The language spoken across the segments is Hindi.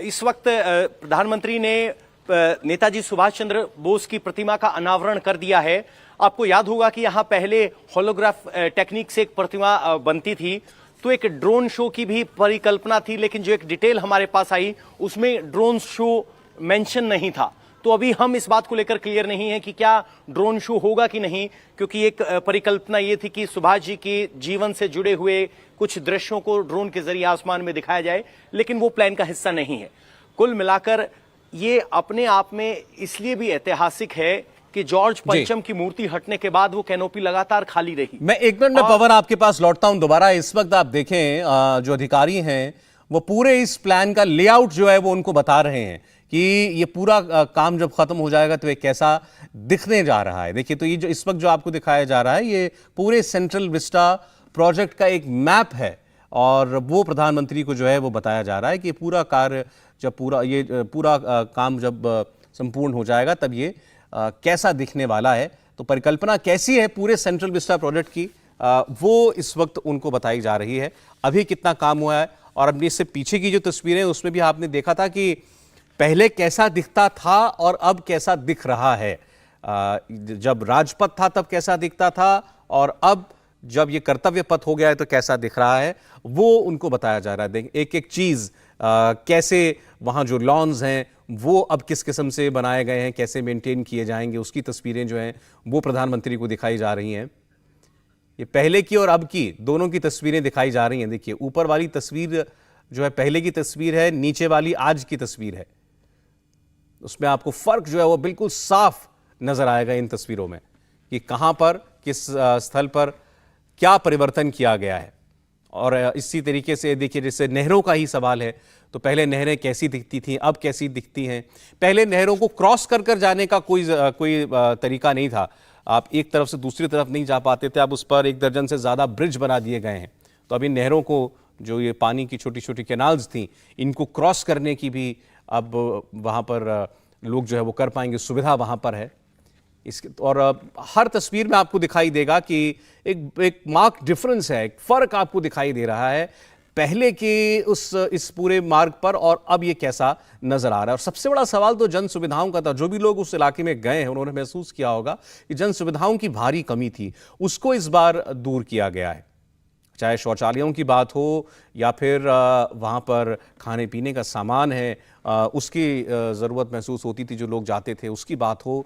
इस वक्त प्रधानमंत्री ने नेताजी सुभाष चंद्र बोस की प्रतिमा का अनावरण कर दिया है। आपको याद होगा कि यहाँ पहले होलोग्राफ टेक्निक से एक प्रतिमा बनती थी, तो एक ड्रोन शो की भी परिकल्पना थी, लेकिन जो एक डिटेल हमारे पास आई उसमें ड्रोन शो मेंशन नहीं था। तो अभी हम इस बात को लेकर क्लियर नहीं है कि क्या ड्रोन शो होगा कि नहीं, क्योंकि एक परिकल्पना ये थी कि सुभाष जी के जीवन से जुड़े हुए कुछ दृश्यों को ड्रोन के जरिए आसमान में दिखाया जाए, लेकिन वो प्लान का हिस्सा नहीं है। कुल मिलाकर ये अपने आप में इसलिए भी ऐतिहासिक है कि जॉर्ज पंचम की मूर्ति हटने के बाद वो कैनोपी लगातार खाली रही। मैं एक मिनट में पवन आपके पास लौटता हूं दोबारा। इस वक्त आप देखें जो अधिकारी हैं वो पूरे इस प्लान का लेआउट जो है वो उनको बता रहे हैं कि ये पूरा काम जब खत्म हो जाएगा तो ये कैसा दिखने जा रहा है। देखिए, तो ये जो इस वक्त जो आपको दिखाया जा रहा है ये पूरे सेंट्रल विस्टा प्रोजेक्ट का एक मैप है, और वो प्रधानमंत्री को जो है वो बताया जा रहा है कि पूरा कार्य जब पूरा काम जब संपूर्ण हो जाएगा तब ये कैसा दिखने वाला है। तो परिकल्पना कैसी है पूरे सेंट्रल विस्टा प्रोजेक्ट की, वो इस वक्त उनको बताई जा रही है। अभी कितना काम हुआ है, और अभी इससे पीछे की जो तस्वीरें उसमें भी आपने देखा था कि पहले कैसा दिखता था और अब कैसा दिख रहा है। जब राजपथ था तब कैसा दिखता था, और अब जब ये कर्तव्य पथ हो गया है तो कैसा दिख रहा है, वो उनको बताया जा रहा है। एक एक चीज कैसे वहाँ जो लॉन्स हैं वो अब किस किस्म से बनाए गए हैं, कैसे मेंटेन किए जाएंगे, उसकी तस्वीरें जो हैं वो प्रधानमंत्री को दिखाई जा रही हैं। ये पहले की और अब की दोनों की तस्वीरें दिखाई जा रही हैं। देखिए, ऊपर वाली तस्वीर जो है पहले की तस्वीर है, नीचे वाली आज की तस्वीर है। उसमें आपको फर्क जो है वो बिल्कुल साफ नजर आएगा इन तस्वीरों में कि कहां पर किस स्थल पर क्या परिवर्तन किया गया है। और इसी तरीके से देखिए, जैसे नहरों का ही सवाल है, तो पहले नहरें कैसी दिखती थी, अब कैसी दिखती हैं। पहले नहरों को क्रॉस कर कर जाने का कोई तरीका नहीं था, आप एक तरफ से दूसरी तरफ नहीं जा पाते थे। अब उस पर 1 दर्जन से ज़्यादा ब्रिज बना दिए गए हैं। तो अभी नहरों को, जो ये पानी की छोटी छोटी कैनाल्स थी, इनको क्रॉस करने की भी अब वहाँ पर लोग जो है वो कर पाएंगे, सुविधा वहाँ पर है। और हर तस्वीर में आपको दिखाई देगा कि एक मार्क डिफरेंस है, एक फर्क आपको दिखाई दे रहा है पहले के इस पूरे मार्ग पर और अब ये कैसा नजर आ रहा है। और सबसे बड़ा सवाल तो जन सुविधाओं का था। जो भी लोग उस इलाके में गए हैं उन्होंने महसूस किया होगा कि जन सुविधाओं की भारी कमी थी, उसको इस बार दूर किया गया है। चाहे शौचालयों की बात हो या फिर वहाँ पर खाने पीने का सामान है, उसकी ज़रूरत महसूस होती थी जो लोग जाते थे, उसकी बात हो,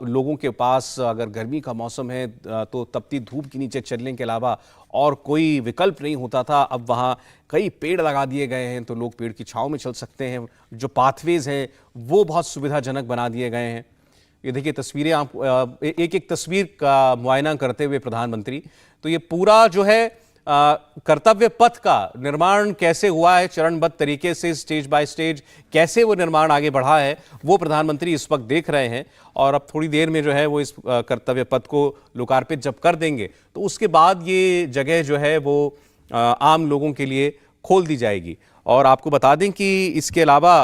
लोगों के पास अगर गर्मी का मौसम है तो तपती धूप के नीचे चलने के अलावा और कोई विकल्प नहीं होता था। अब वहाँ कई पेड़ लगा दिए गए हैं तो लोग पेड़ की छांव में चल सकते हैं। जो पाथवेज हैं वो बहुत सुविधाजनक बना दिए गए हैं। ये देखिए तस्वीरें, आप एक एक तस्वीर का मुआयना करते हुए प्रधानमंत्री, तो ये पूरा जो है कर्तव्य पथ का निर्माण कैसे हुआ है चरणबद्ध तरीके से, स्टेज बाय स्टेज कैसे वो निर्माण आगे बढ़ा है, वो प्रधानमंत्री इस वक्त देख रहे हैं। और अब थोड़ी देर में जो है वो इस कर्तव्य पथ को लोकार्पित जब कर देंगे तो उसके बाद ये जगह जो है वो आम लोगों के लिए खोल दी जाएगी। और आपको बता दें कि इसके अलावा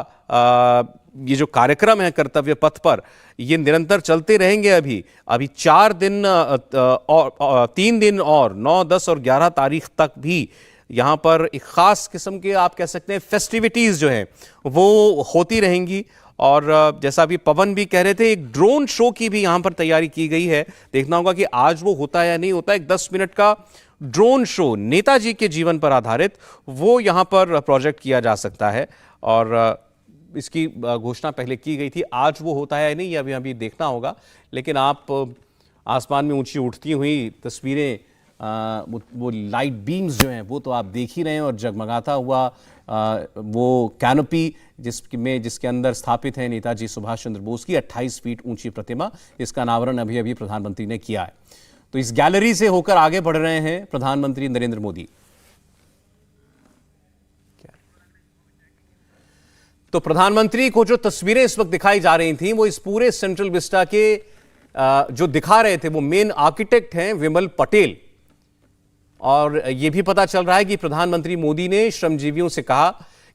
ये जो कार्यक्रम है कर्तव्य पथ पर, ये निरंतर चलते रहेंगे। अभी 4 दिन और 3 दिन और 9, 10 और 11 तारीख तक भी यहाँ पर एक ख़ास किस्म के, आप कह सकते हैं, फेस्टिविटीज़ जो हैं वो होती रहेंगी। और जैसा अभी पवन भी कह रहे थे, एक ड्रोन शो की भी यहाँ पर तैयारी की गई है। देखना होगा कि आज वो होता है या नहीं होता। एक 10 मिनट का ड्रोन शो नेताजी के जीवन पर आधारित, वो यहाँ पर प्रोजेक्ट किया जा सकता है। और इसकी घोषणा पहले की गई थी, आज वो होता है या नहीं ये अभी देखना होगा। लेकिन आप आसमान में ऊंची उठती हुई तस्वीरें, वो लाइट बीम्स जो हैं वो तो आप देख ही रहे हैं, और जगमगाता हुआ वो कैनोपी जिसके अंदर स्थापित है नेताजी सुभाष चंद्र बोस की 28 फीट ऊंची प्रतिमा, इसका अनावरण अभी प्रधानमंत्री ने किया है। तो इस गैलरी से होकर आगे बढ़ रहे हैं प्रधानमंत्री नरेंद्र मोदी। तो प्रधानमंत्री को जो तस्वीरें इस वक्त दिखाई जा रही थी वो इस पूरे सेंट्रल विस्टा के जो दिखा रहे थे वो मेन आर्किटेक्ट हैं विमल पटेल। और ये भी पता चल रहा है कि प्रधानमंत्री मोदी ने श्रमजीवियों से कहा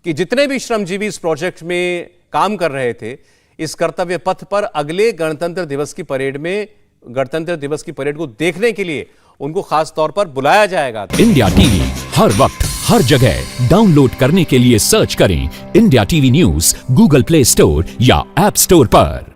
कि जितने भी श्रमजीवी इस प्रोजेक्ट में काम कर रहे थे, इस कर्तव्य पथ पर अगले गणतंत्र दिवस की परेड को देखने के लिए उनको खास तौर पर बुलाया जाएगा। इंडिया टीवी हर वक्त हर जगह डाउनलोड करने के लिए सर्च करें India TV news Google play store या ऐप स्टोर पर।